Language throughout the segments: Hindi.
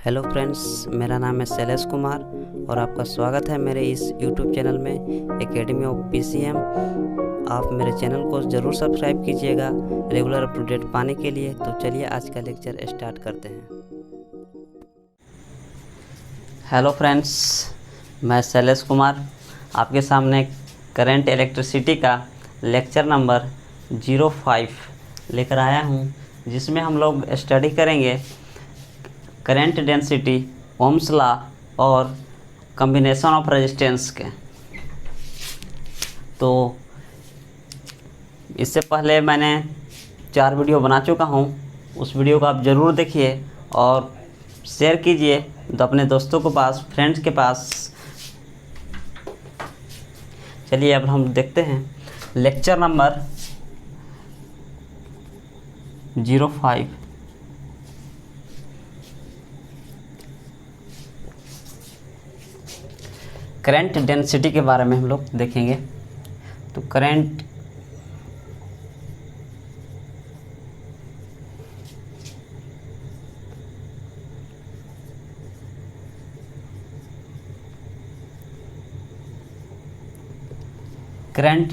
हेलो फ्रेंड्स, मेरा नाम है शैलेश कुमार और आपका स्वागत है मेरे इस यूट्यूब चैनल में एकेडमी ऑफ पीसीएम। आप मेरे चैनल को ज़रूर सब्सक्राइब कीजिएगा रेगुलर अप टू डेट पाने के लिए। तो चलिए आज का लेक्चर स्टार्ट करते हैं। हेलो फ्रेंड्स, मैं शैलेश कुमार आपके सामने करंट इलेक्ट्रिसिटी का लेक्चर नंबर 05 लेकर आया हूं, जिसमें हम लोग स्टडी करेंगे करंट डेंसिटी, ओम्स लॉ और कॉम्बिनेशन ऑफ रेजिस्टेंस के। तो इससे पहले मैंने 4 वीडियो बना चुका हूं, उस वीडियो को आप ज़रूर देखिए और शेयर कीजिए तो अपने दोस्तों के पास, फ्रेंड्स के पास। चलिए अब हम देखते हैं लेक्चर नंबर 05। करंट डेंसिटी के बारे में हम लोग देखेंगे। तो करंट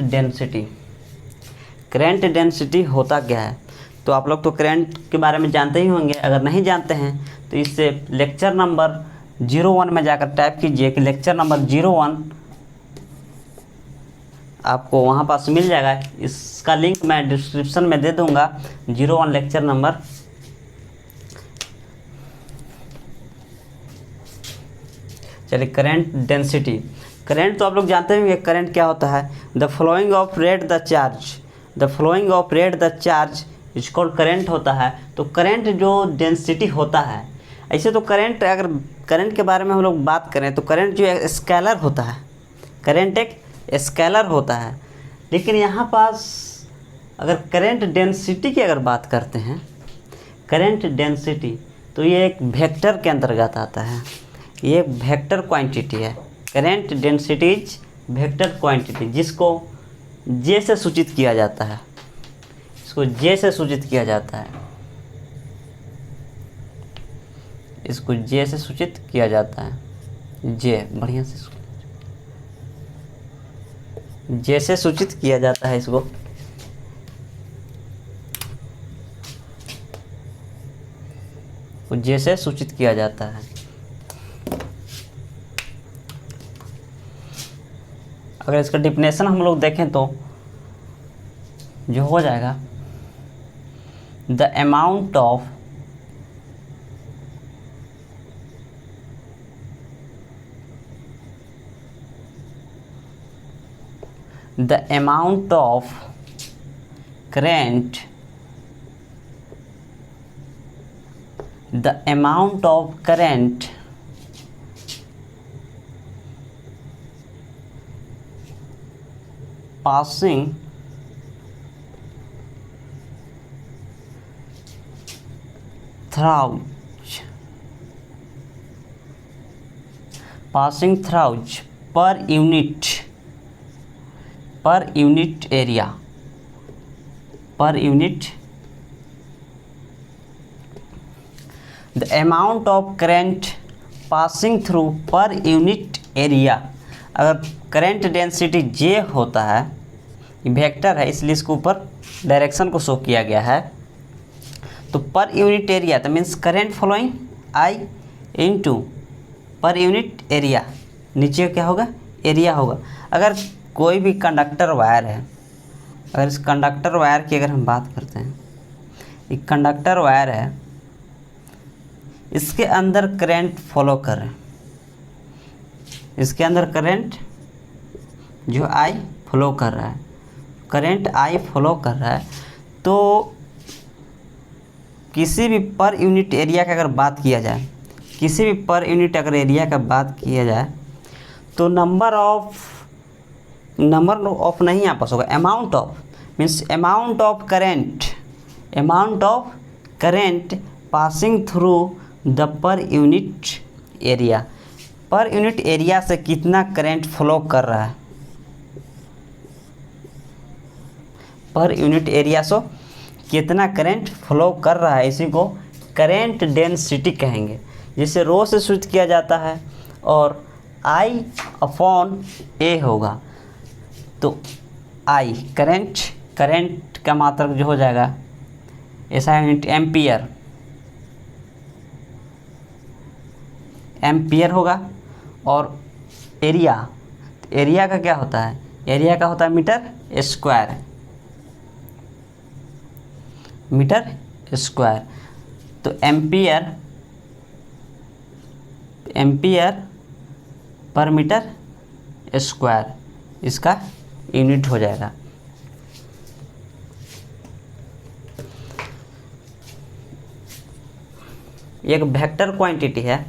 डेंसिटी होता क्या है? तो आप लोग तो करंट के बारे में जानते ही होंगे। अगर नहीं जानते हैं तो इससे लेक्चर नंबर 01 में जाकर टाइप कीजिए कि लेक्चर नंबर 01 आपको वहाँ पास मिल जाएगा। इसका लिंक मैं डिस्क्रिप्शन में दे दूँगा। 01 लेक्चर नंबर। चलिए, करंट डेंसिटी। करंट तो आप लोग जानते होंगे करंट क्या होता है। The flowing of rate the charge is called current होता है। तो करंट जो डेंसिटी होता है, ऐसे तो करंट, अगर करंट के बारे में हम लोग बात करें तो करंट जो है स्केलर होता है। करंट एक स्केलर होता है। लेकिन यहाँ पास अगर करंट डेंसिटी की अगर बात करते हैं, करंट डेंसिटी, तो ये एक वेक्टर के अंतर्गत आता है। ये एक वेक्टर क्वांटिटी है। Current density is vector quantity, जिसको जे से सूचित किया जाता है। इसको जे से सूचित किया जाता है। इसको जे से सूचित किया जाता है। जे बढ़िया से जे से सूचित किया जाता है। इसको जे से सूचित किया जाता है। अगर इसका डिफिनेशन हम लोग देखें तो जो हो जाएगा, the amount of current, passing through per unit area, the amount of current passing through per unit area। अगर करंट डेंसिटी जे होता है, वेक्टर है इसलिए इसके ऊपर डायरेक्शन को शो किया गया है। तो पर यूनिट एरिया, तो means current flowing I into per unit area. नीचे क्या होगा? एरिया होगा। अगर कोई भी कंडक्टर वायर है, अगर इस कंडक्टर वायर की अगर हम बात करते हैं, एक कंडक्टर वायर है, इसके अंदर करंट फ्लो कर रहे हैं। इसके अंदर करंट जो आई फ्लो कर रहा है, करंट आई फ्लो कर रहा है। तो किसी भी पर यूनिट एरिया की अगर बात किया जाए, किसी भी पर यूनिट अगर एरिया का बात किया जाए, तो नंबर ऑफ नहीं आपस होगा, amount of, means amount of current passing through the पर यूनिट एरिया। पर यूनिट एरिया से कितना करंट फ्लो कर रहा है, पर यूनिट एरिया से कितना करंट फ्लो कर रहा है, इसी को करंट डेंसिटी कहेंगे। जिसे रो से सूचित किया जाता है, और I अपॉन A होगा। तो I करंट का मात्रक जो हो जाएगा ऐसा यूनिट एम्पियर होगा। और एरिया का क्या होता है, एरिया का होता है मीटर स्क्वायर। तो एम्पियर पर मीटर स्क्वायर इसका यूनिट हो जाएगा। एक वेक्टर क्वांटिटी है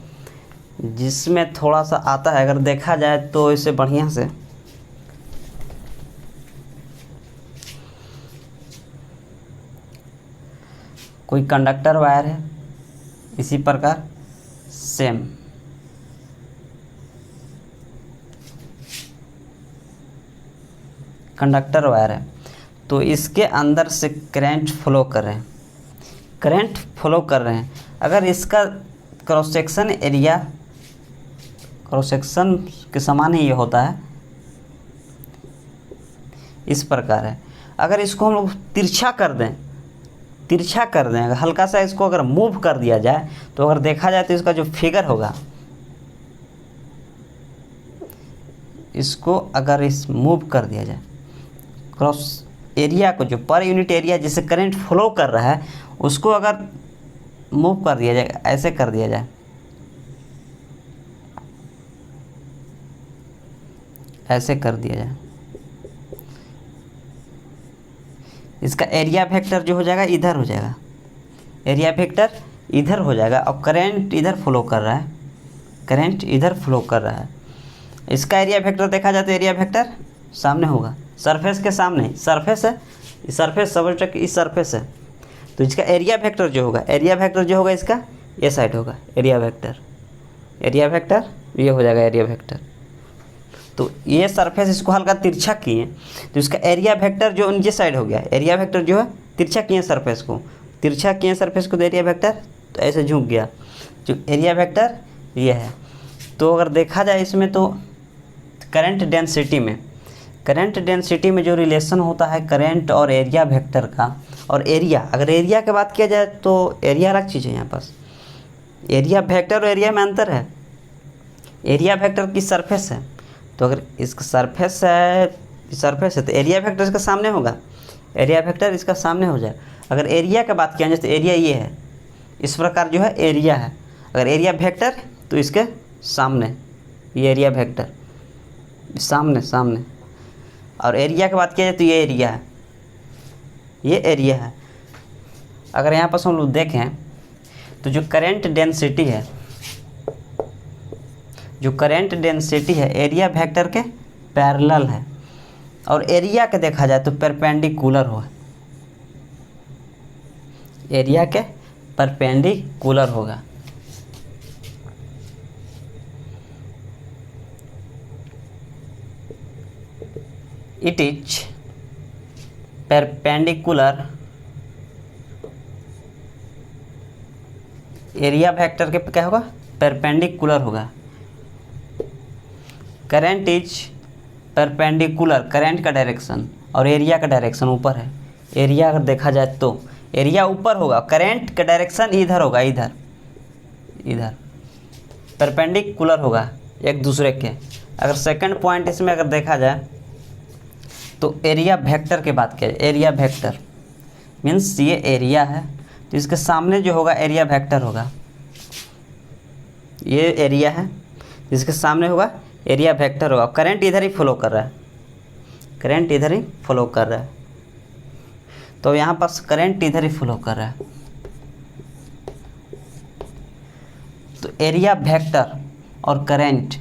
जिसमें थोड़ा सा आता है, अगर देखा जाए तो इसे बढ़िया से कोई कंडक्टर वायर है, इसी प्रकार सेम कंडक्टर वायर है, तो इसके अंदर से करंट फ्लो कर रहे हैं। अगर इसका क्रॉस सेक्शन के समान ही ये होता है, इस प्रकार है। अगर इसको हम लोग तिरछा कर दें, अगर हल्का सा इसको अगर मूव कर दिया जाए, तो अगर देखा जाए तो इसका जो फिगर होगा, इसको अगर इस मूव कर दिया जाए, क्रॉस एरिया को, जो पर यूनिट एरिया जिसे करंट फ्लो कर रहा है, उसको अगर मूव कर दिया जाए, ऐसे कर दिया जाए, इसका एरिया वेक्टर जो हो जाएगा इधर हो जाएगा, और करंट इधर फ्लो कर रहा है, इसका एरिया वेक्टर देखा जाए तो एरिया वेक्टर सामने होगा, सरफेस के सामने, सरफेस है, सरफेस सबट्रैक्ट इस सरफेस है, तो इसका एरिया वेक्टर जो होगा इसका ये साइड होगा, एरिया वेक्टर ये हो जाएगा एरिया वेक्टर। तो ये सरफेस इसको हल्का तिरछा किए, तो इसका एरिया वेक्टर जो नीचे साइड हो गया, एरिया वेक्टर जो है तिरछा किए सरफेस को, तो एरिया वेक्टर तो ऐसे झुक गया, जो एरिया वेक्टर ये है। तो अगर देखा जाए इसमें, तो करंट डेंसिटी में जो रिलेशन होता है करंट और एरिया वेक्टर का, और एरिया, अगर एरिया की बात किया जाए तो एरिया अलग चीज़ है, यहाँ पास एरिया वेक्टर और एरिया में अंतर है। एरिया वेक्टर की सरफेस है, तो अगर इसका सरफेस है तो एरिया वेक्टर इसका सामने होगा, इसका सामने हो जाए। अगर एरिया की बात किया जाए तो एरिया ये है, इस प्रकार जो है एरिया है। अगर एरिया वेक्टर तो इसके सामने, ये एरिया वेक्टर सामने, और एरिया की बात किया जाए तो ये एरिया है। अगर यहाँ पर हम लोग देखें तो जो करंट डेंसिटी है एरिया वेक्टर के पैरेलल है, और एरिया के देखा जाए तो परपेंडिकुलर होगा, it is perpendicular, area vector के क्या होगा, परपेंडिकुलर होगा। करंट इज परपेंडिकुलर, करंट का डायरेक्शन और एरिया का डायरेक्शन ऊपर है। एरिया अगर देखा जाए तो एरिया ऊपर होगा, करंट का डायरेक्शन इधर होगा, इधर परपेंडिकुलर होगा एक दूसरे के। अगर सेकंड पॉइंट इसमें अगर देखा जाए तो एरिया वेक्टर की बात किया जाए, एरिया वेक्टर मीन्स ये एरिया है, तो इसके सामने जो होगा एरिया वेक्टर होगा, ये एरिया है, इसके सामने होगा एरिया वेक्टर होगा। करंट इधर ही फ्लो कर रहा है, तो यहाँ पास करंट इधर ही फ्लो कर रहा है, तो एरिया वेक्टर और करंट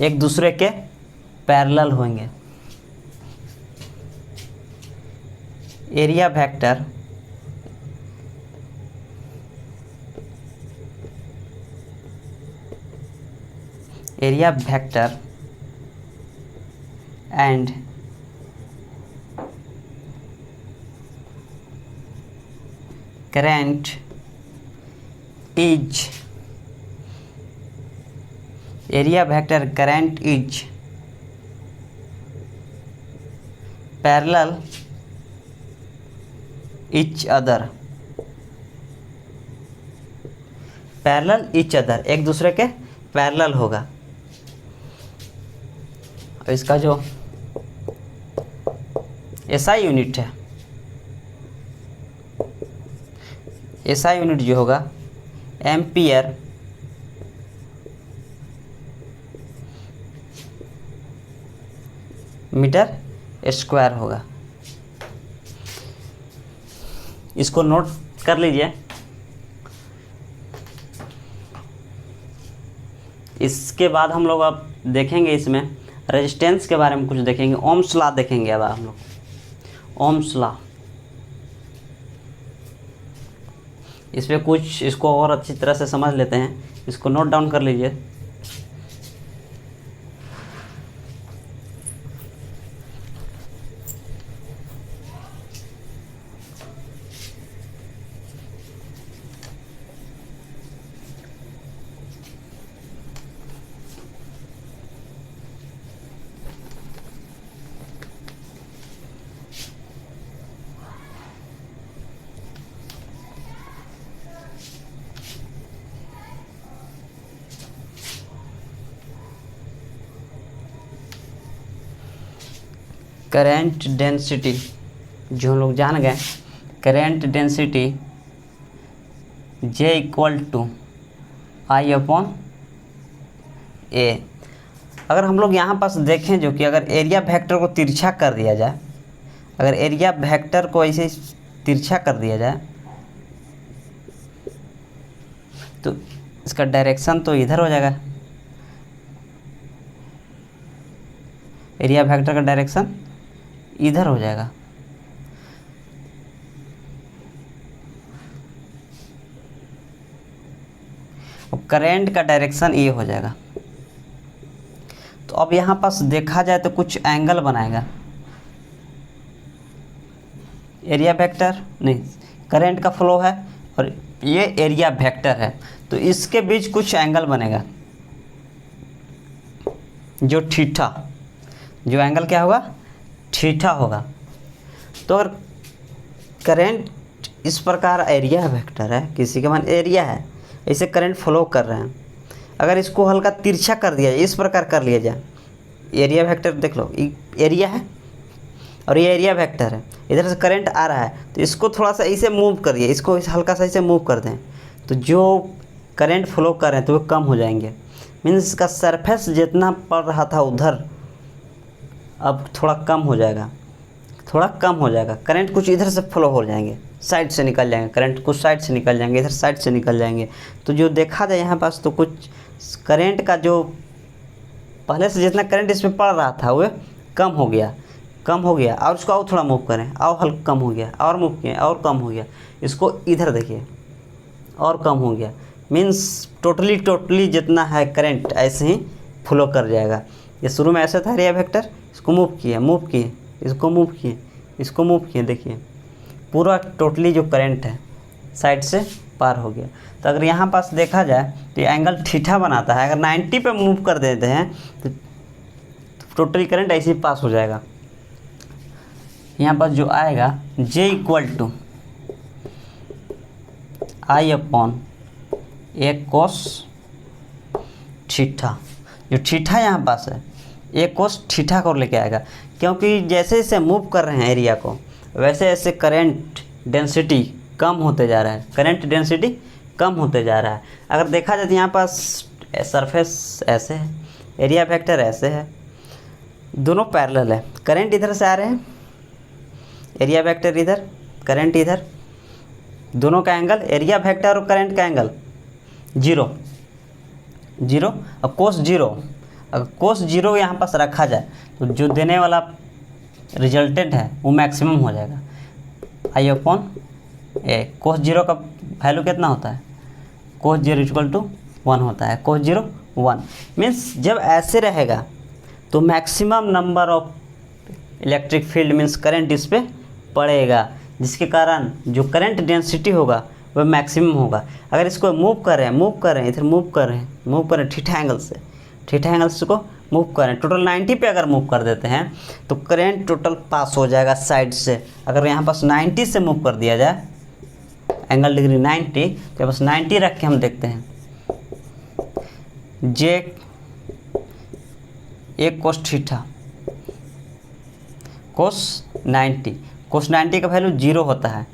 एक दूसरे के पैरेलल होंगे। Area vector and current is area vector current is parallel each other, parallel each other, एक दूसरे के पैरेलल होगा। इसका जो एसआई यूनिट है, एसआई यूनिट जो होगा एम्पियर मीटर स्क्वायर होगा। इसको नोट कर लीजिए। इसके बाद हम लोग अब देखेंगे इसमें रेजिस्टेंस के बारे में कुछ देखेंगे, ओम्स लॉ देखेंगे अब हम लोग, ओम्स लॉ। इस पर कुछ इसको और अच्छी तरह से समझ लेते हैं, इसको नोट डाउन कर लीजिए। करेंट डेंसिटी जो हम लोग जान गए, current density J equal to I upon A। अगर हम लोग यहाँ पास देखें जो कि अगर एरिया वेक्टर को तिरछा कर दिया जाए, अगर एरिया वेक्टर को ऐसे तिरछा कर दिया जाए तो इसका डायरेक्शन तो इधर हो जाएगा, एरिया वेक्टर का डायरेक्शन इधर हो जाएगा। और करंट का डायरेक्शन ये हो जाएगा। तो अब यहाँ पास देखा जाए तो कुछ एंगल बनाएगा, एरिया वेक्टर नहीं, करंट का फ्लो है और ये एरिया वेक्टर है, तो इसके बीच कुछ एंगल बनेगा जो थीटा, जो एंगल क्या होगा, थीटा होगा। तो अगर करंट इस प्रकार एरिया वेक्टर है, किसी के मान एरिया है, इसे करंट फ्लो कर रहे हैं, अगर इसको हल्का तिरछा कर दिया जाए, इस प्रकार कर लिया जाए, एरिया वेक्टर देख लो, एरिया है और ये एरिया वेक्टर है, इधर से करंट आ रहा है, तो इसको थोड़ा सा ऐसे मूव करिए, इसको हल्का सा ऐसे मूव कर दें, तो जो करंट फ्लो कर रहे हैं तो वो कम हो जाएंगे। मीन्स इसका सरफेस जितना पड़ रहा था उधर अब थोड़ा कम हो जाएगा, थोड़ा कम हो जाएगा। करंट कुछ इधर से फ्लो हो जाएंगे, साइड से निकल जाएंगे, करंट कुछ साइड से निकल जाएंगे, इधर साइड से निकल जाएंगे। तो जो देखा जाए यहाँ पास तो कुछ करंट का जो पहले से जितना करंट इसमें पड़ रहा था वो कम हो गया, कम हो गया। और उसको और थोड़ा मूव करें, और हल्का कम हो गया, और मूव किए और कम हो गया। इसको इधर देखिए और कम हो गया। मीन्स टोटली जितना है करंट ऐसे ही फ्लो कर जाएगा। ये शुरू में ऐसा था एरिया वेक्टर, इसको मूव किए, इसको मूव किए, इसको मूव किए, देखिए पूरा टोटली जो करंट है साइड से पार हो गया। तो अगर यहाँ पास देखा जाए तो ये एंगल थीटा बनाता है। अगर 90 पे मूव कर देते हैं तो टोटली करंट ऐसे ही पास हो जाएगा। यहाँ पास जो आएगा J equal to I upon A cos theta. जो थीटा यहाँ पास है A कोस थीटा को लेके आएगा, क्योंकि जैसे जैसे मूव कर रहे हैं एरिया को वैसे वैसे करंट डेंसिटी कम होते जा रहा है, करंट डेंसिटी कम होते जा रहा है। अगर देखा जाए तो यहाँ पास सरफेस ऐसे है, एरिया वेक्टर ऐसे है, दोनों पैरेलल है। करंट इधर से आ रहे हैं, एरिया वेक्टर इधर, करंट इधर, दोनों का एंगल, एरिया वेक्टर और करंट का एंगल जीरो जीरो। अब कोस जीरो, अगर कोस जीरो यहाँ पास रखा जाए तो जो देने वाला रिजल्टेंट है वो मैक्सिमम हो जाएगा। I upon A, cos zero का वैल्यू कितना होता है, कोस जीरो इक्वल टू 1 होता है, कोस जीरो 1। मीन्स जब ऐसे रहेगा तो maximum number of electric field means current इस पर पड़ेगा, जिसके कारण जो करंट डेंसिटी होगा वह मैक्सिमम होगा। अगर इसको मूव कर रहे हैं, इधर मूव कर रहे हैं थीटा एंगल से, थीटा एंगल से को मूव करें, टोटल 90 पे अगर मूव कर देते हैं तो करंट टोटल पास हो जाएगा साइड से। अगर यहाँ पास 90 से मूव कर दिया जाए, एंगल डिग्री 90, तो बस 90 रख के हम देखते हैं। जे एक कोस थीटा, कोस 90 का वैल्यू 0 होता है।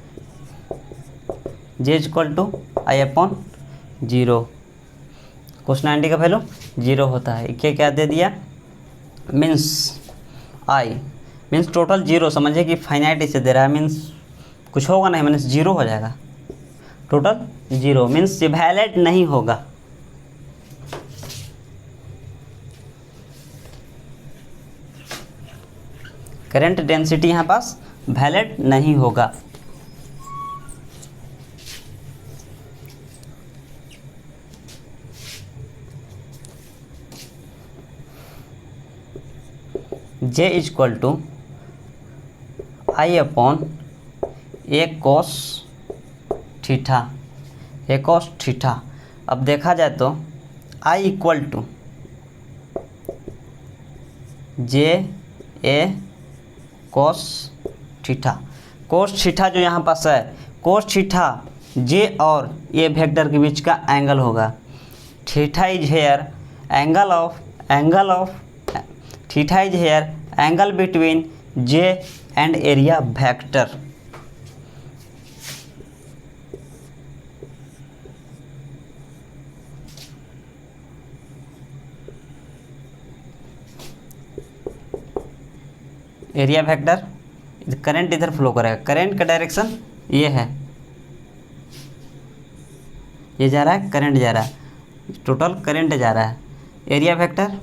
जे इक्वल टू आई अपॉन 0, कोस 90 का वैल्यू 0 होता है। क्या दे दिया, मीन्स आई मीन्स टोटल 0, समझिए कि फाइनाइट इसे दे रहा है, मीन्स कुछ होगा नहीं, मीन्स 0 हो जाएगा, टोटल 0 मीन्स ये वैलिड नहीं होगा। करंट डेंसिटी यहाँ पास वैलिड नहीं होगा। J equal to I upon A cos theta. अब देखा जाए तो I equal to J A cos theta जो यहाँ पास है, कोस थीटा जे और ए वेक्टर के बीच का एंगल होगा। Theta is here angle between J and area vector. Area vector, current इधर फ्लो करेगा, करंट का डायरेक्शन ये है, ये जा रहा है, करंट जा रहा है, टोटल करंट जा रहा है। एरिया वेक्टर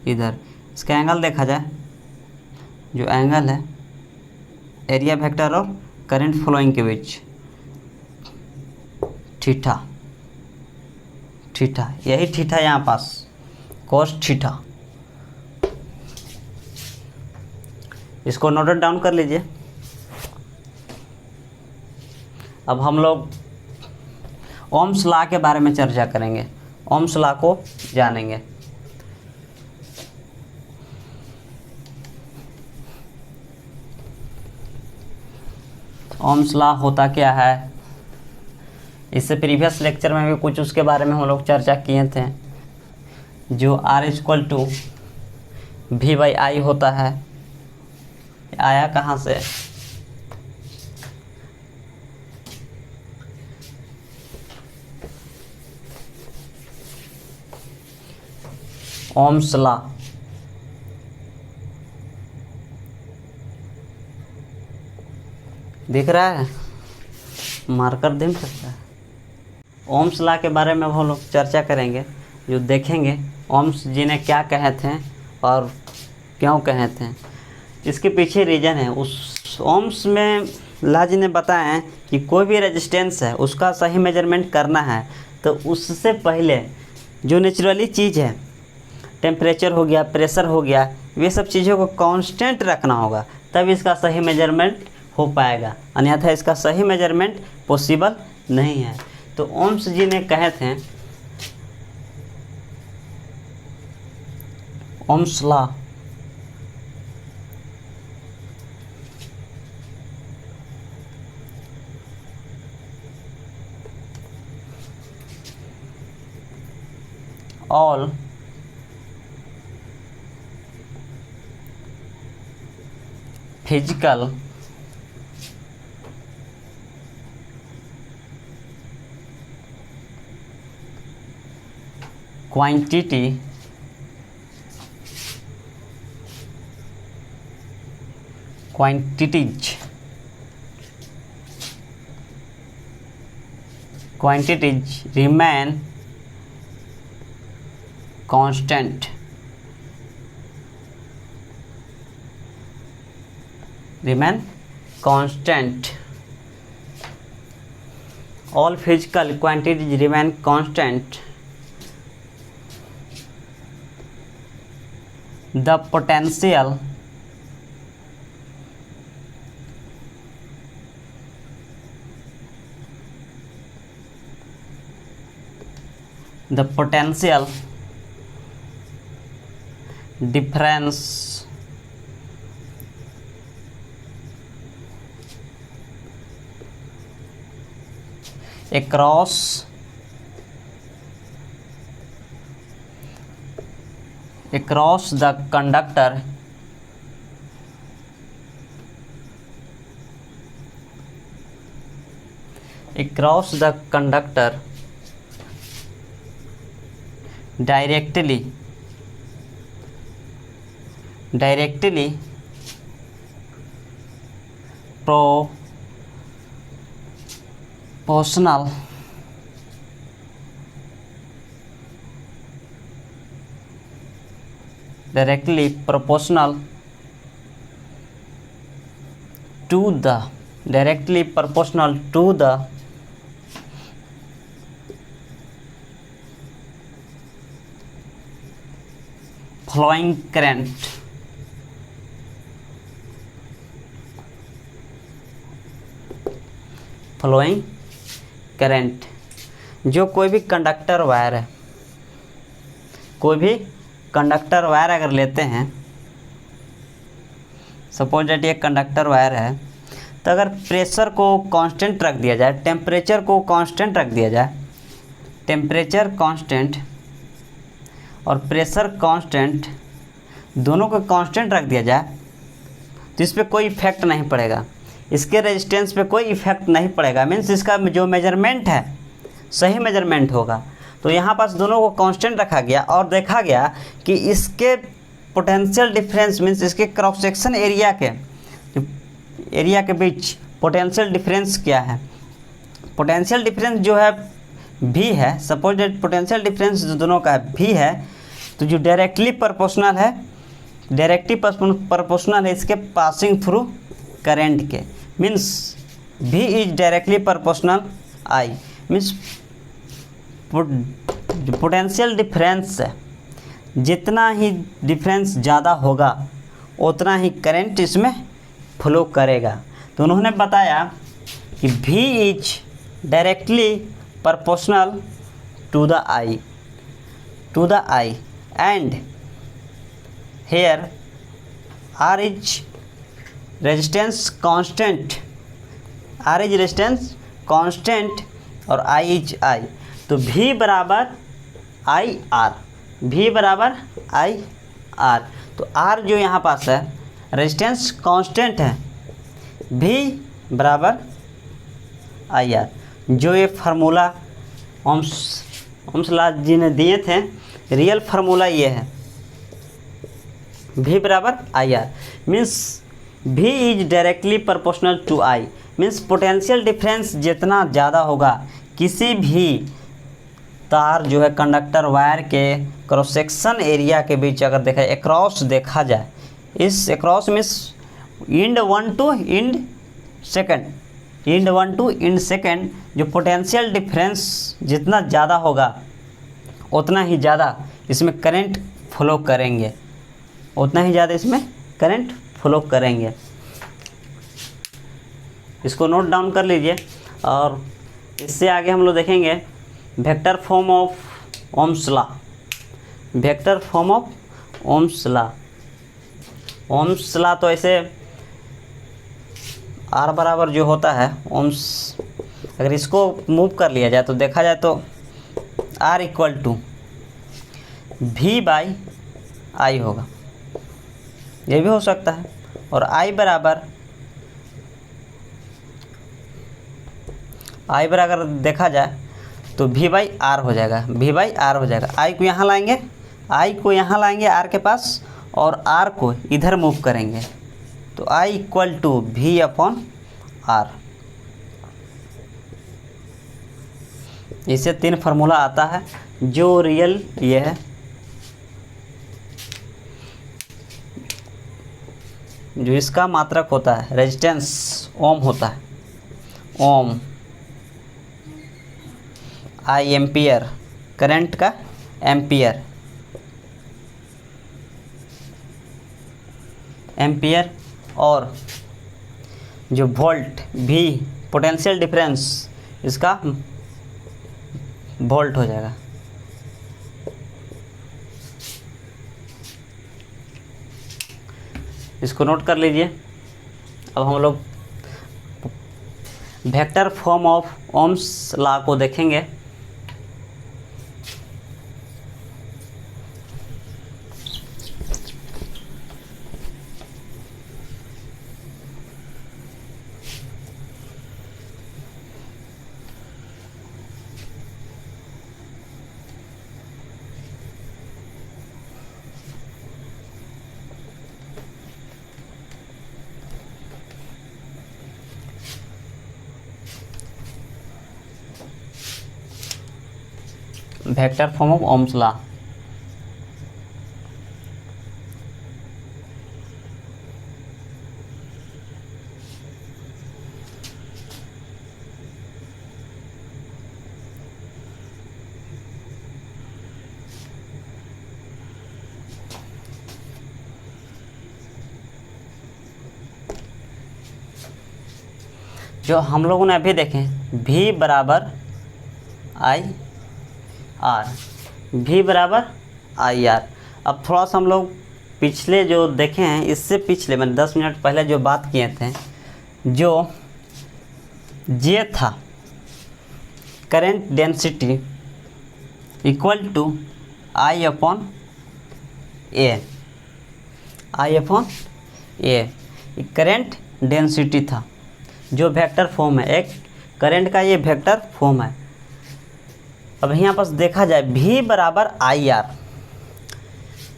इधर, इसका एंगल देखा जाए, जो एंगल है एरिया वेक्टर और करंट फ्लोइंग के बीच, थीटा, यही थीटा यहाँ पास कोस थीटा। इसको नोट डाउन कर लीजिए। अब हम लोग ओम्स लॉ के बारे में चर्चा करेंगे, ओम्स लॉ को जानेंगे। ओम्स लॉ होता क्या है, इससे प्रीवियस लेक्चर में भी कुछ उसके बारे में हम लोग चर्चा किए थे। जो R इक्वल टू V/I होता है, आया कहाँ से, ओम्स लॉ। दिख रहा है, मार्कर दिख सकता है। ओम्स लॉ के बारे में हम लोग चर्चा करेंगे, जो देखेंगे ओम्स जी ने क्या कहे थे और क्यों कहे थे, इसके पीछे रीज़न है। उस ओम्स में लॉ जी ने बताया है कि कोई भी रेजिस्टेंस है उसका सही मेजरमेंट करना है तो उससे पहले जो नेचुरली चीज़ है, टेम्परेचर हो गया, प्रेशर हो गया, वे सब चीज़ों को कांस्टेंट रखना होगा, तब इसका सही मेजरमेंट हो पाएगा, अन्यथा इसका सही मेजरमेंट पॉसिबल नहीं है। तो ओम्स जी ने कहे थे, Ohm's law all physical quantities remain constant. All physical quantities remain constant. The potential difference across the conductor directly proportional directly proportional to the flowing current जो कोई भी कंडक्टर वायर है, कोई भी कंडक्टर वायर अगर लेते हैं, सपोज दैट ये कंडक्टर वायर है, तो अगर प्रेशर को कांस्टेंट रख दिया जाए, टेम्परेचर को कांस्टेंट रख दिया जाए, टेम्परेचर कांस्टेंट और प्रेशर कांस्टेंट दोनों को कांस्टेंट रख दिया जाए, तो इस पर कोई इफेक्ट नहीं पड़ेगा, इसके रेजिस्टेंस पे कोई इफेक्ट नहीं पड़ेगा। मीन्स इसका जो मेजरमेंट है सही मेजरमेंट होगा। तो यहाँ पास दोनों को कांस्टेंट रखा गया और देखा गया कि इसके पोटेंशियल डिफरेंस मीन्स इसके क्रॉस सेक्शन एरिया के बीच पोटेंशियल डिफरेंस क्या है। पोटेंशियल डिफरेंस जो है भी है, सपोज दैट पोटेंशियल डिफरेंस जो दोनों का भी है, तो जो डायरेक्टली प्रोपोर्शनल है इसके पासिंग थ्रू करंट के। Means V is directly proportional I। Means potential difference है, जितना ही डिफरेंस ज़्यादा होगा उतना ही करंट इसमें फ्लो करेगा। तो उन्होंने बताया कि V is directly proportional to the I and here R is resistance constant और I इज I। तो V बराबर I R। तो R जो यहाँ पास है रेजिस्टेंस कांस्टेंट है, V बराबर I R। जो ये फार्मूला ओम्स लॉ जी ने दिए थे, रियल फार्मूला ये है, V बराबर I R। Means V is directly proportional to I। Means potential difference जितना ज़्यादा होगा, किसी भी तार जो है कंडक्टर वायर के क्रॉस सेक्शन एरिया के बीच अगर अक्रॉस देखा जाए, इस across means end 1 to end second, जो पोटेंशियल डिफरेंस जितना ज़्यादा होगा उतना ही ज़्यादा इसमें करंट फ्लो करेंगे, इसको नोट डाउन कर लीजिए। और इससे आगे हम लोग देखेंगे vector form of ohms law. तो ऐसे R बराबर जो होता है ओम्स, अगर इसको मूव कर लिया जाए तो देखा जाए तो R equal to V by I होगा, ये भी हो सकता है। और I बराबर अगर देखा जाए तो V बाई R हो जाएगा, I को यहाँ लाएंगे R के पास और R को इधर मूव करेंगे, तो I equal to V upon R। इससे 3 फार्मूला आता है, जो रियल ये है, जो इसका मात्रक होता है रेजिस्टेंस ओम होता है, ओम I एम्पियर, करंट का एम्पियर, और जो वोल्ट V पोटेंशियल डिफरेंस इसका वोल्ट हो जाएगा। इसको नोट कर लीजिए। अब हम लोग vector form of Ohm's law को देखेंगे। Vector form of Ohm's law. जो हम लोगों ने अभी देखे V बराबर आई आर, V बराबर आई आर। अब थोड़ा सा हम लोग पिछले जो देखे हैं, इससे पिछले मैंने 10 मिनट पहले जो बात किए थे, जो J था current density equal to I upon A, I upon A, current density था जो वेक्टर फॉर्म है, एक करंट का ये वेक्टर फॉर्म है। अब यहाँ पास देखा जाए V बराबर आई आर,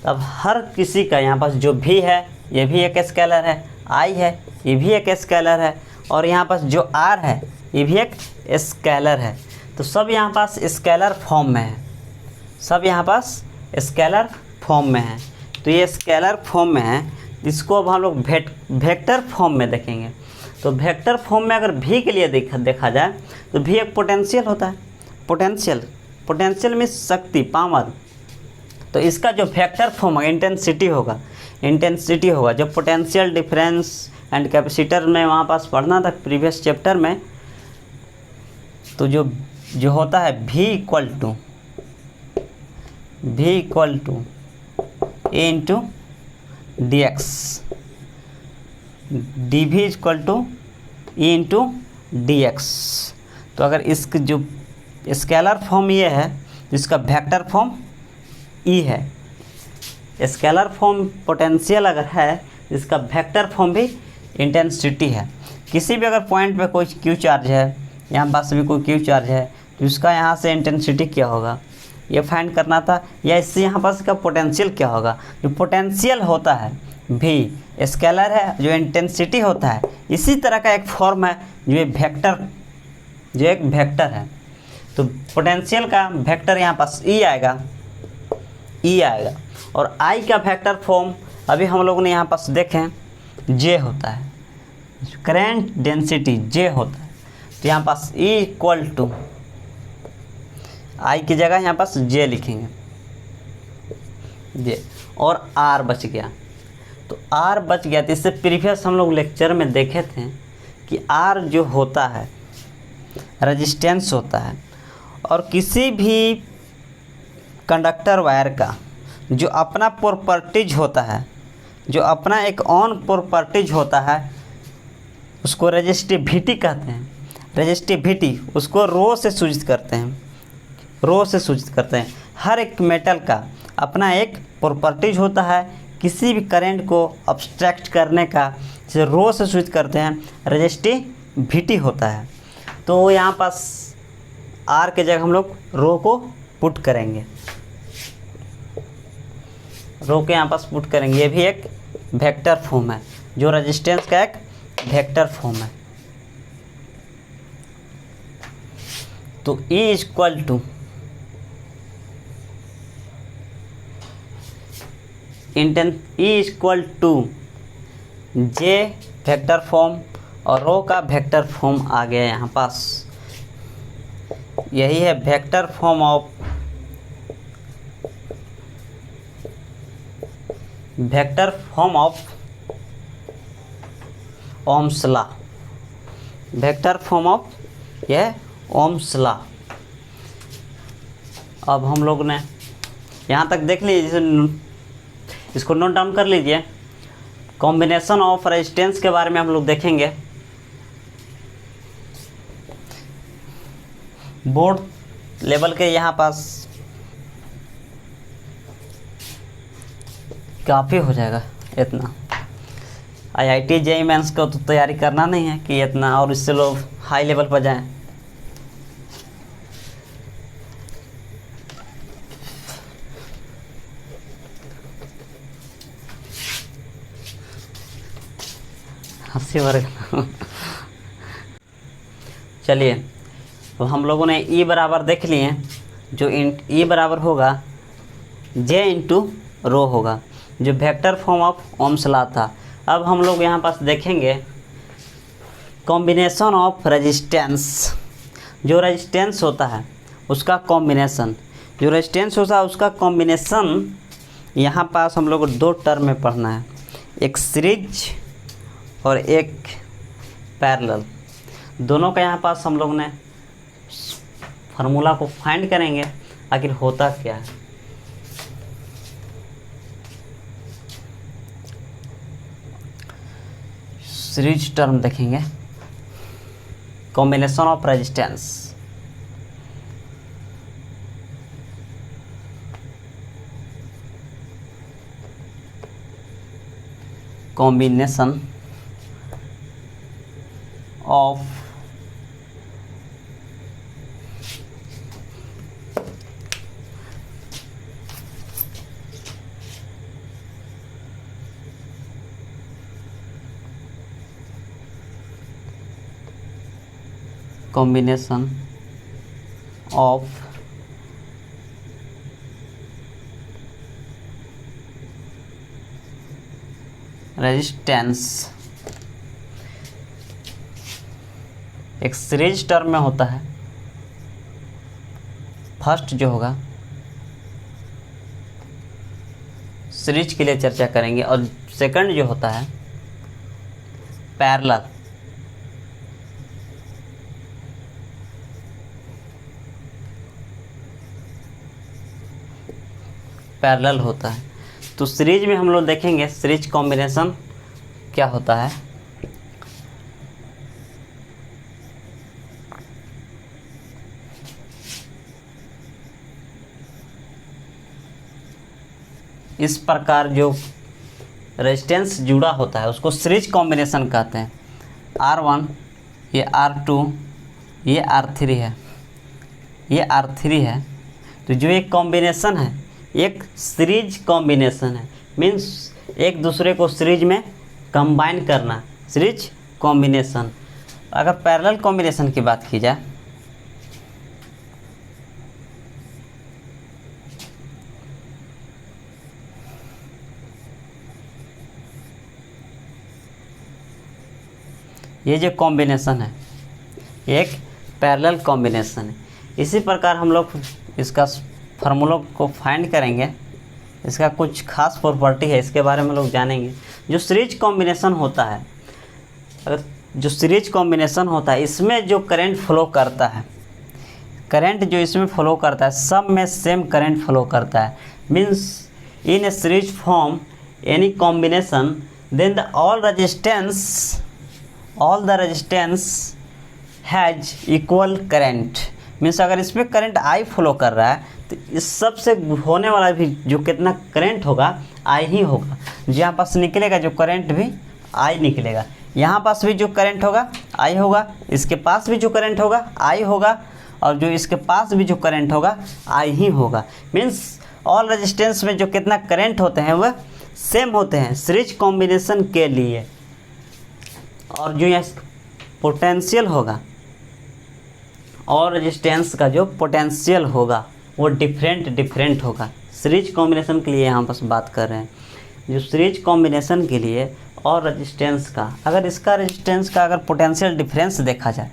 अब हर किसी का यहाँ पास जो V है ये भी एक स्केलर है, I है ये भी एक स्केलर है, और यहाँ पास जो R है ये भी एक स्केलर है। तो सब यहाँ पास स्केलर फॉर्म में है, सब यहाँ पास स्केलर फॉर्म में है। तो ये स्केलर फॉर्म में है, इसको अब हम लोग वेक्टर फॉर्म में देखेंगे। तो वेक्टर फॉर्म में अगर V के लिए देखा जाए तो V एक पोटेंशियल होता है, पोटेंशियल में शक्ति, पावर। तो इसका जो वेक्टर फॉर्म है इंटेंसिटी होगा जो पोटेंशियल डिफरेंस एंड कैपेसिटर में वहाँ पास पढ़ना था प्रीवियस चैप्टर में। तो जो होता है V equal to A into D X, D V equal to E into D X. तो अगर इसका जो स्केलर फॉर्म ये है तो इसका वेक्टर फॉर्म ई है। स्केलर फॉर्म पोटेंशियल अगर है, इसका वेक्टर फॉर्म भी इंटेंसिटी है। किसी भी अगर पॉइंट पे कोई क्यू चार्ज है, यहाँ पास भी कोई क्यू चार्ज है, तो इसका यहाँ से इंटेंसिटी क्या होगा ये फाइंड करना था, या इससे यहाँ पास इसका पोटेंशियल क्या होगा। जो पोटेंशियल होता है भी स्केलर है, जो इंटेंसिटी होता है इसी तरह का एक फॉर्म है जो एक वेक्टर है। तो पोटेंशियल का वेक्टर यहाँ पास ई आएगा, और आई का वेक्टर फॉर्म अभी हम लोगों ने यहाँ पास देखें जे होता है, करंट डेंसिटी जे होता है। तो यहाँ पास ई इक्वल टू आई की जगह यहाँ पास जे लिखेंगे, जे, और आर बच गया। तो आर बच गया, तो इससे प्रीवियस हम लोग लेक्चर में देखे थे कि आर जो होता है रेजिस्टेंस होता है, और किसी भी कंडक्टर वायर का जो अपना प्रॉपर्टीज होता है, जो अपना एक ऑन प्रॉपर्टीज होता है, उसको रेजिस्टिविटी कहते हैं। रेजिस्टिविटी उसको रो से सूचित करते हैं। हर एक मेटल का अपना एक प्रॉपर्टीज होता है, किसी भी करंट को अब्स्ट्रैक्ट करने का जिसे रो से सूचित करते हैं, रेजिस्टिविटी होता है। तो यहाँ पास आर के जगह हम लोग रो को पुट करेंगे, रो के यहाँ पास पुट करेंगे। ये भी एक वेक्टर फॉर्म है, जो रेजिस्टेंस का एक वेक्टर फॉर्म है। तो E equal to J vector form, और रो का वेक्टर फॉर्म आ गया यहाँ पास। यही है vector form of Ohm's law, vector form of यह ओम्स लॉ। अब हम लोग ने यहाँ तक देख लीजिए, इसको नोट डाउन कर लीजिए। कॉम्बिनेशन ऑफ रेजिस्टेंस के बारे में हम लोग देखेंगे। बोर्ड लेवल के यहाँ पास काफ़ी हो जाएगा इतना। IIT JEE मेंस को तो तैयारी करना नहीं है कि इतना और इससे लोग हाई लेवल पर जाएं। हंसी वर्ग चलिए, तो हम लोगों ने E बराबर देख लिए, जो E बराबर होगा J इंटू रो होगा, जो vector form of Ohm's law था। अब हम लोग यहाँ पास देखेंगे कॉम्बिनेशन ऑफ रेजिस्टेंस। जो रेजिस्टेंस होता है उसका कॉम्बिनेशन, जो रेजिस्टेंस होता है उसका कॉम्बिनेशन यहाँ पास हम लोग को दो टर्म में पढ़ना है, एक सीरीज और एक पैरेलल। दोनों का यहाँ पास हम लोग ने फार्मूला को फाइंड करेंगे आखिर होता क्या है। सीरीज टर्म देखेंगे, combination of resistance. Combination of combination of resistance एक सीरीज टर्म में होता है। फर्स्ट जो होगा सीरीज के लिए चर्चा करेंगे, और सेकंड जो होता है पैरेलल। पैरेलल होता है। तो सीरीज में हम लोग देखेंगे सीरीज कॉम्बिनेशन क्या होता है। इस प्रकार जो रेजिस्टेंस जुड़ा होता है उसको सीरीज कॉम्बिनेशन कहते हैं। R1 ये R2 ये R3 है, ये R3 है। तो जो एक कॉम्बिनेशन है एक सीरीज कॉम्बिनेशन है, मीन्स एक दूसरे को सीरीज में कंबाइन करना, सीरीज कॉम्बिनेशन। अगर पैरेलल कॉम्बिनेशन की बात की जाए ये जो कॉम्बिनेशन है एक पैरेलल कॉम्बिनेशन है। इसी प्रकार हम लोग इसका फार्मूला को फाइंड करेंगे। इसका कुछ खास प्रॉपर्टी है, इसके बारे में लोग जानेंगे। जो सीरीज कॉम्बिनेशन होता है, अगर जो सीरीज कॉम्बिनेशन होता है इसमें जो करंट फ्लो करता है, करंट जो इसमें फ्लो करता है सब में सेम करंट फ्लो करता है। Means in a series form any combination then the all the resistance has equal current. मीन्स अगर इसमें करंट I फ्लो कर रहा है तो इस सब से होने वाला भी जो कितना करंट होगा I ही होगा। यहाँ पास निकलेगा जो करंट भी I निकलेगा, यहाँ पास भी जो करंट होगा I होगा, इसके पास भी जो करंट होगा I होगा, और जो इसके पास भी जो करंट होगा I ही होगा। मीन्स ऑल रेजिस्टेंस में जो कितना करंट होते हैं वह सेम होते हैं सीरीज कॉम्बिनेशन के लिए। और जो यहाँ पोटेंशियल होगा और रेजिस्टेंस का जो पोटेंशियल होगा वो डिफरेंट होगा। सीरीज कॉम्बिनेशन के लिए यहाँ पर बात कर रहे हैं। जो सीरीज कॉम्बिनेशन के लिए और रेजिस्टेंस का, अगर इसका रेजिस्टेंस का अगर पोटेंशियल डिफरेंस देखा जाए,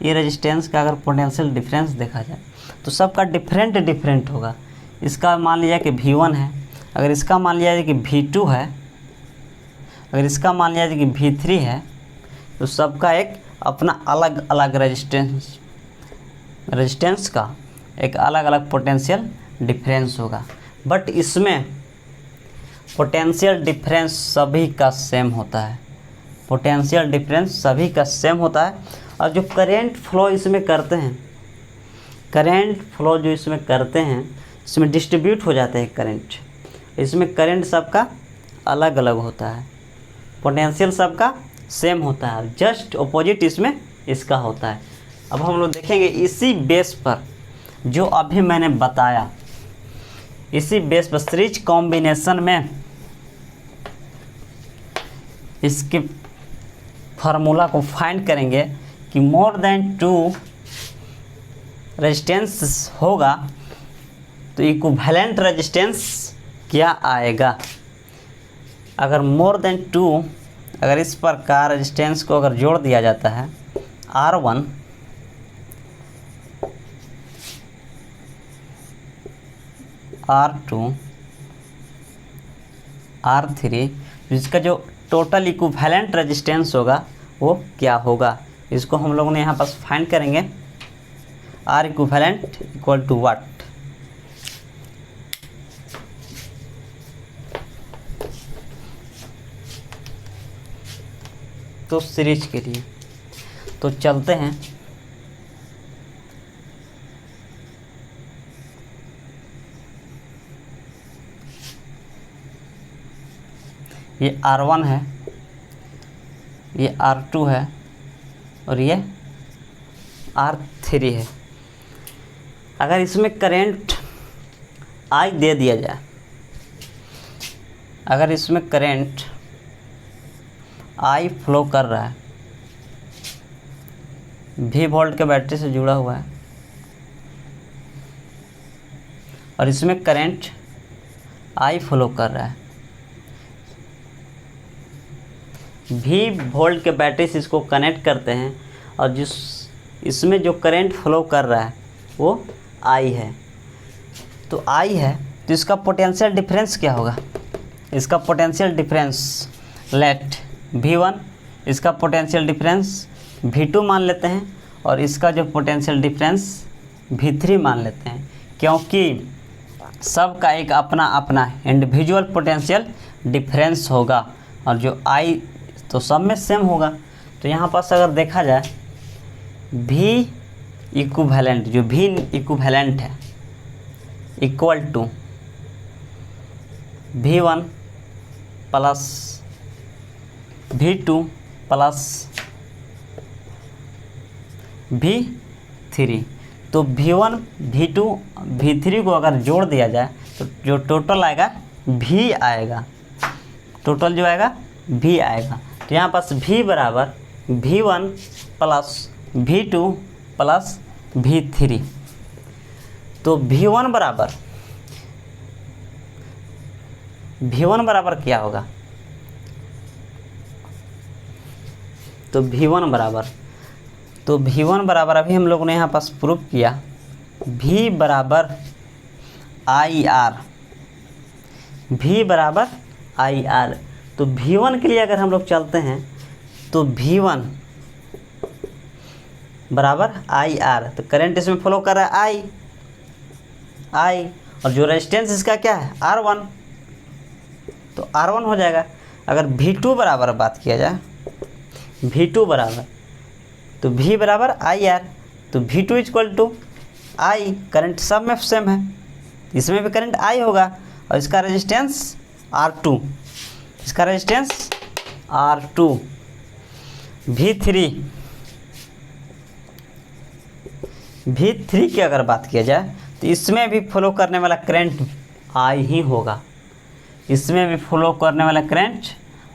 ये रेजिस्टेंस का अगर पोटेंशियल डिफरेंस देखा जाए तो सबका डिफरेंट होगा। इसका मान लिया कि V1 है, अगर इसका मान लिया जाए कि V2 है, अगर इसका मान लिया जाए कि V3 है, तो सबका एक अपना अलग अलग रेजिस्टेंस का एक अलग अलग पोटेंशियल डिफरेंस होगा। बट इसमें पोटेंशियल डिफरेंस सभी का सेम होता है, पोटेंशियल डिफरेंस सभी का सेम होता है। और जो करेंट फ्लो इसमें करते हैं, करेंट फ्लो जो इसमें करते हैं, इसमें डिस्ट्रीब्यूट हो जाते हैं करेंट, इसमें करेंट सबका अलग अलग होता है, पोटेंशियल सबका सेम होता है, जस्ट अपोजिट इसमें इसका होता है। अब हम लोग देखेंगे इसी बेस पर जो अभी मैंने बताया, इसी बेस पर सीरीज कॉम्बिनेशन में इसके फार्मूला को फाइंड करेंगे कि मोर देन 2 रेजिस्टेंस होगा तो इक्विवेलेंट रेजिस्टेंस क्या आएगा। अगर मोर देन 2, अगर इस प्रकार रेजिस्टेंस को अगर जोड़ दिया जाता है R1 R2 R3, जिसका जो टोटल इक्विवेलेंट रेजिस्टेंस होगा वो क्या होगा, इसको हम लोगों ने यहाँ पास फाइंड करेंगे। R equivalent equal to what, तो सीरीज के लिए तो चलते हैं। ये R1 है, ये R2 है और ये R3 है। अगर इसमें करंट I दे दिया जाए, अगर इसमें करंट I फ्लो कर रहा है, V वोल्ट के बैटरी से जुड़ा हुआ है, और इसमें करंट I फ्लो कर रहा है, V वोल्ट के बैटरी से इसको कनेक्ट करते हैं, और जिस इसमें जो करंट फ्लो कर रहा है वो I है, तो I है तो इसका पोटेंशियल डिफरेंस क्या होगा, इसका पोटेंशियल डिफरेंस लेट V1, इसका पोटेंशियल डिफरेंस V2 मान लेते हैं, और इसका जो पोटेंशियल डिफरेंस V3 मान लेते हैं, क्योंकि सबका एक अपना अपना इंडिविजुअल पोटेंशियल डिफरेंस होगा, और जो I तो सब में सेम होगा। तो यहाँ पास अगर देखा जाए V इक्विवेलेंट, जो V इक्विवेलेंट है equal to V1 plus V2 plus V3, तो V1 V2 V3 को अगर जोड़ दिया जाए तो जो टोटल आएगा V आएगा, टोटल जो आएगा V आएगा। तो यहाँ पास V बराबर V1 plus V2 plus V3, तो V1 बराबर क्या होगा, तो V1 बराबर अभी हम लोगों ने यहाँ पास प्रूफ किया, V बराबर IR, V बराबर IR। तो V1 के लिए अगर हम लोग चलते हैं तो V1 बराबर IR, तो करंट इसमें फ्लो कर रहा है I, और जो रेजिस्टेंस इसका क्या है R1, तो R1 हो जाएगा। अगर V2 बराबर बात किया जाए, V2 बराबर, तो V बराबर IR, तो V2 equal to I, current सब में सेम है, इसमें भी करंट I होगा, और इसका रेजिस्टेंस R2, इसका रेजिस्टेंस R2। V3 की अगर बात किया जाए तो इसमें भी फ्लो करने वाला करंट I ही होगा, इसमें भी फ्लो करने वाला करंट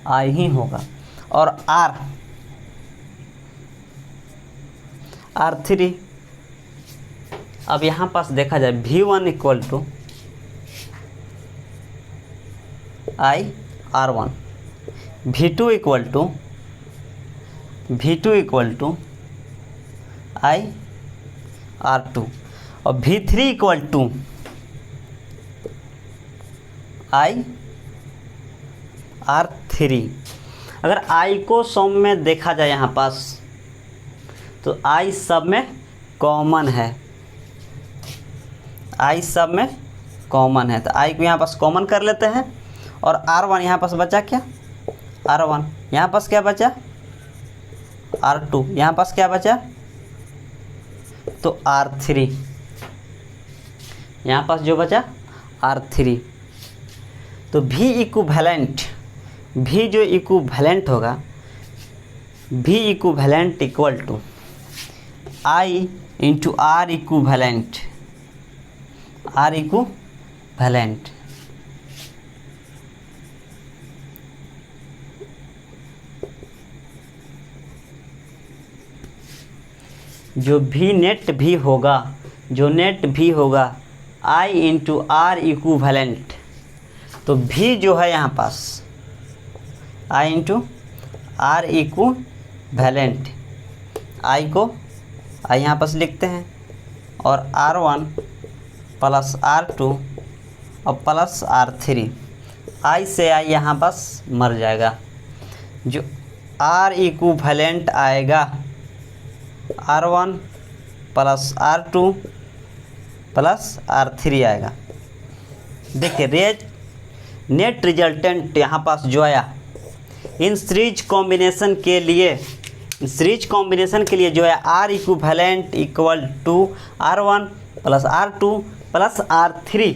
I ही होगा। और R3, अब यहाँ पास देखा जाए V1 equal to IR1, V2 equal to IR2, और V3 इक्वल टू IR3। अगर I को सम में देखा जाए यहाँ पास तो I सब में कॉमन है, I सब में कॉमन है, तो I को यहाँ पास कॉमन कर लेते हैं, और R1 यहाँ पास बचा क्या, R1, यहाँ पास क्या बचा, R2, यहाँ पास क्या बचा, तो R3, यहाँ पास जो बचा R3। तो V इक्विवेलेंट, V जो इक्विवेलेंट होगा, V equivalent equal to I into R equivalent, R equivalent. जो भी नेट भी होगा, जो नेट भी होगा I इंटू R इक्विवेलेंट। तो भी जो है यहाँ पास I into R equivalent, I को I यहाँ पास लिखते हैं, और R1 प्लस R2 और प्लस R3, I से I यहाँ पास मर जाएगा। जो R इक्विवेलेंट आएगा R1 plus R2 plus R3 आएगा। देखिए नेट रिजल्टेंट यहाँ पास जो आया इन सीरीज कॉम्बिनेशन के लिए, सीरीज कॉम्बिनेशन के लिए जो है R equivalent equal to R1 plus R2 plus R3।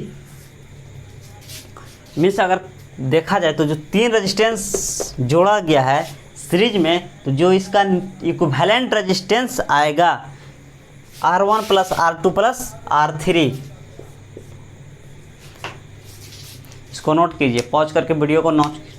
Means अगर देखा जाए तो जो 3 रेजिस्टेंस जोड़ा गया है सीरीज में, तो जो इसका इक्विवेलेंट रेजिस्टेंस आएगा R1 plus R2 plus R3। इसको नोट कीजिए, पॉज करके वीडियो को नोट।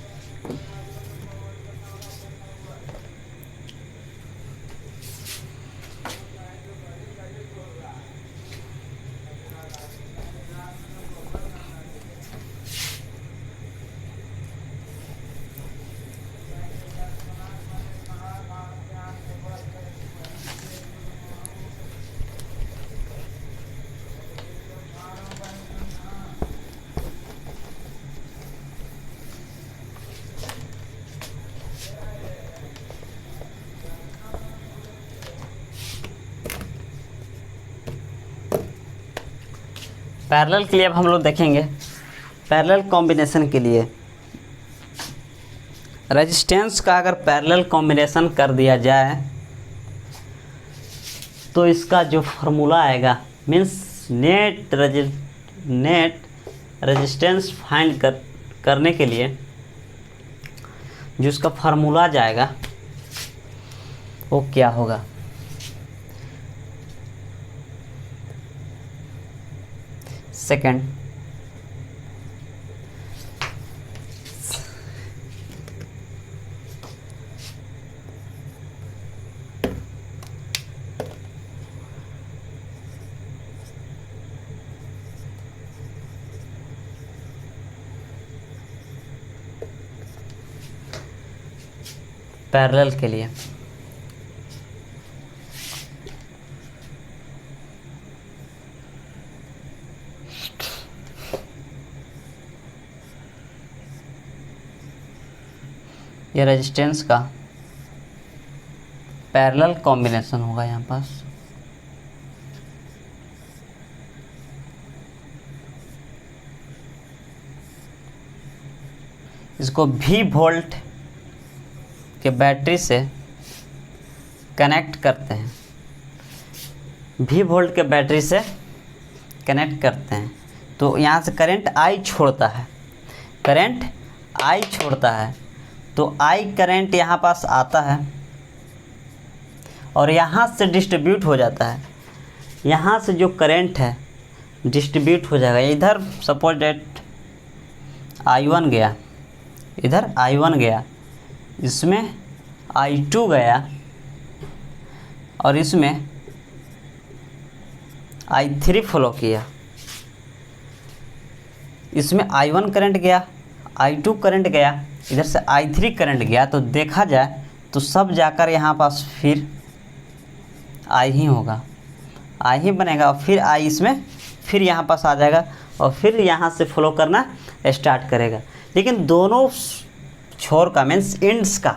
पैरेलल के लिए अब हम लोग देखेंगे, पैरेलल कॉम्बिनेशन के लिए रेजिस्टेंस का अगर पैरेलल कॉम्बिनेशन कर दिया जाए तो इसका जो फार्मूला आएगा, मीन्स नेट रेजिस्टेंस फाइंड करने के लिए जो इसका फार्मूला जाएगा वो क्या होगा। सेकंड, पैरेलल के लिए ये रेजिस्टेंस का पैरेलल कॉम्बिनेशन होगा यहाँ पास। इसको V वोल्ट के बैटरी से कनेक्ट करते हैं, V वोल्ट के बैटरी से कनेक्ट करते हैं। तो यहाँ से करंट I छोड़ता है, करंट I छोड़ता है, तो I करंट यहाँ पास आता है और यहाँ से डिस्ट्रीब्यूट हो जाता है। यहाँ से जो करंट है डिस्ट्रीब्यूट हो जाएगा। इधर सपोज डेट I1 गया, इधर I1 गया, इसमें I2 गया और इसमें I3 फॉलो किया। इसमें I1 करंट गया, I2 करंट गया, इधर से I3 करंट गया। तो देखा जाए तो सब जाकर यहाँ पास फिर I ही होगा, I ही बनेगा और फिर I इसमें फिर यहाँ पास आ जाएगा और फिर यहाँ से फ्लो करना स्टार्ट करेगा। लेकिन दोनों छोर का मीन्स इंड्स का,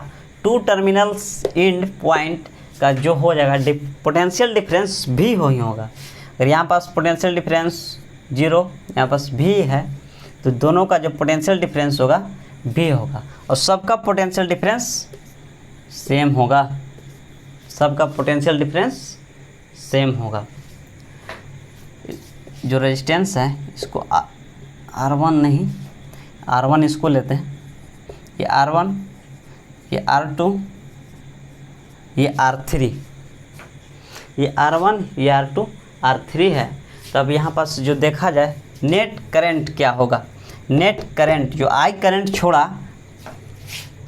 टू टर्मिनल्स इंड पॉइंट का जो हो जाएगा पोटेंशियल डिफरेंस भी हो ही होगा। अगर यहाँ पास पोटेंशियल डिफरेंस 0, यहाँ पास भी है, तो दोनों का जो पोटेंशियल डिफरेंस होगा V होगा, और सबका पोटेंशियल डिफरेंस सेम होगा, सबका पोटेंशियल डिफरेंस सेम होगा। जो रेजिस्टेंस है इसको R1 नहीं, R1 इसको लेते हैं, ये R1, ये R2, ये R3, ये R1, ये R2, R3 है। तो अब यहाँ पास जो देखा जाए नेट करंट क्या होगा, नेट करंट जो I करंट छोड़ा,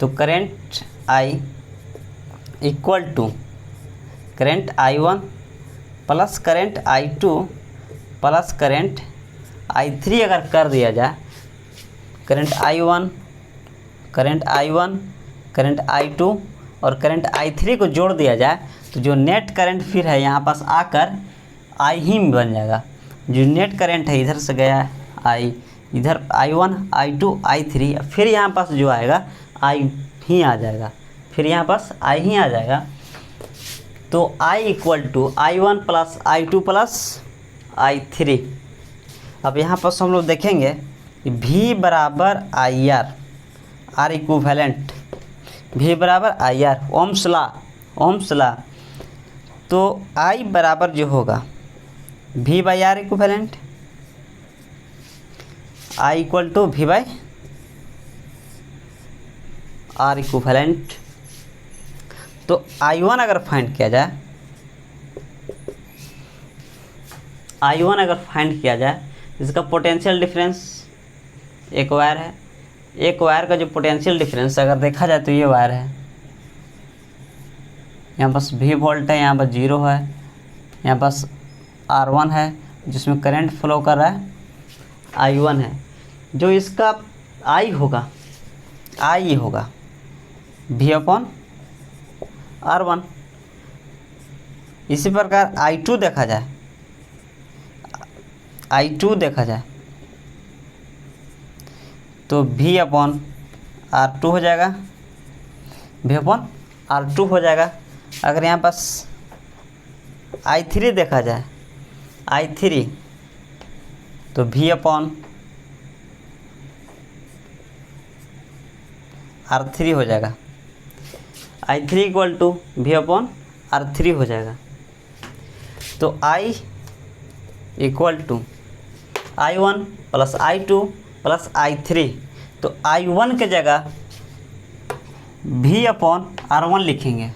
तो current I equal to current I1 plus current I2 plus current I3 अगर कर दिया जाए, current I1, current I1, current I2 और करंट I3 को जोड़ दिया जाए, तो जो नेट करंट फिर है यहाँ पास आकर I ही में बन जाएगा। जो नेट करंट है इधर से गया I, इधर I1, I2, I3, फिर यहाँ पास जो आएगा I ही आ जाएगा, फिर यहाँ पास I ही आ जाएगा। तो I equal to I1 plus I2 plus I3। अब यहाँ पर हम लोग देखेंगे कि V बराबर IR, R इक्विवेलेंट, V बराबर IR, ओम्स लॉ। तो I बराबर जो होगा V by R equivalent, I equal to V by R equivalent. तो I1 अगर फाइंड किया जाए, I1 अगर फाइंड किया जाए, इसका पोटेंशियल डिफरेंस एक वायर है, एक वायर का जो पोटेंशियल डिफरेंस अगर देखा जाए तो ये वायर है, यहाँ पास V वोल्ट है, यहाँ पर 0 है, यहाँ पास R1 है जिसमें करंट फ्लो कर रहा है, I1 है। जो इसका I होगा, I होगा V अपॉन R1। इसी प्रकार I2 देखा जाए, I2 देखा जाए तो V अपॉन R2 हो जाएगा, V अपॉन R2 हो जाएगा। अगर यहाँ पास I3 देखा जाए, I3 तो V अपॉन R3 हो जाएगा, I3 equal to V upon R3 हो जाएगा। तो I equal to I1 plus I2 plus I3, तो I1 के जगह V अपॉन R1 लिखेंगे,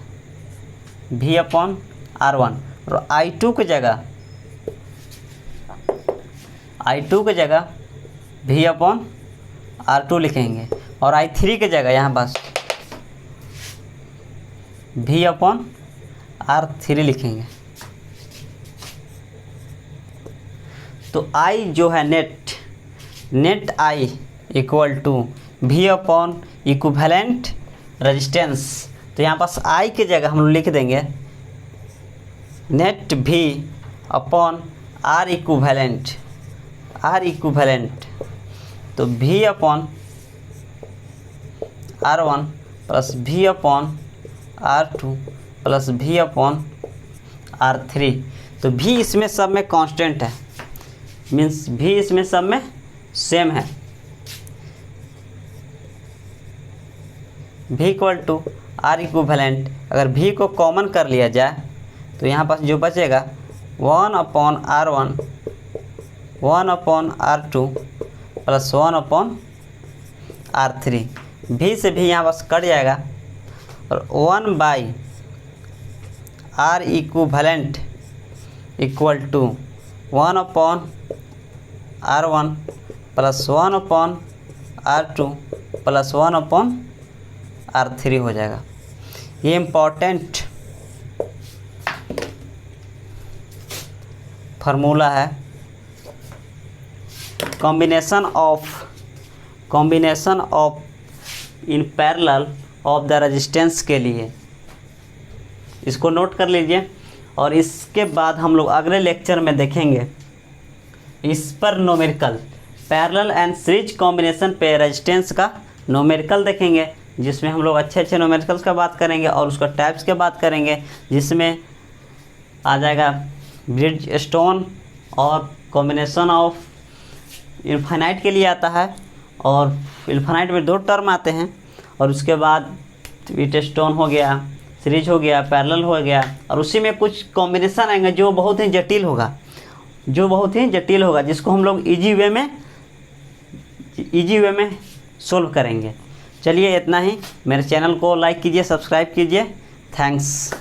V अपॉन R1, और I2 के जगह V अपॉन R2 लिखेंगे, और I3 के जगह यहाँ पास V अपॉन R3 लिखेंगे। तो I जो है net I equal to V upon equivalent resistance. तो यहाँ पास I के जगह हम लोग लिख देंगे net V upon R equivalent, तो V upon R1 plus V upon R2 plus V upon R3। तो V इसमें सब में कांस्टेंट है, मीन्स V इसमें सब में सेम है। V equal to R equivalent, अगर V को कॉमन कर लिया जाए तो यहाँ पास जो बचेगा 1 upon R1, 1 upon R2 plus 1 upon R3। V से भी यहाँ पास कट जाएगा, और 1 by R equivalent equal to 1 upon R1 plus 1 upon R2 plus 1 upon R3 हो जाएगा। ये इम्पोर्टेंट फार्मूला है combination of in parallel of the resistance के लिए। इसको नोट कर लीजिए, और इसके बाद हम लोग अगले लेक्चर में देखेंगे इस पर numerical, parallel and series combination पे रेजिस्टेंस का नोमेरिकल देखेंगे, जिसमें हम लोग अच्छे नोमेरिकल्स का बात करेंगे और उसका टाइप्स के बात करेंगे, जिसमें आ जाएगा ब्रिज स्टोन और कॉम्बिनेशन ऑफ इनफाइनाइट के लिए आता है, और इनफाइनाइट में 2 टर्म आते हैं, और उसके बाद वीटस्टोन हो गया, सीरीज हो गया, पैरेलल हो गया, और उसी में कुछ कॉम्बिनेशन आएंगे जो बहुत ही जटिल होगा, जिसको हम लोग ईजी वे में सोल्व करेंगे। चलिए इतना ही। मेरे चैनल को लाइक कीजिए, सब्सक्राइब कीजिए। थैंक्स।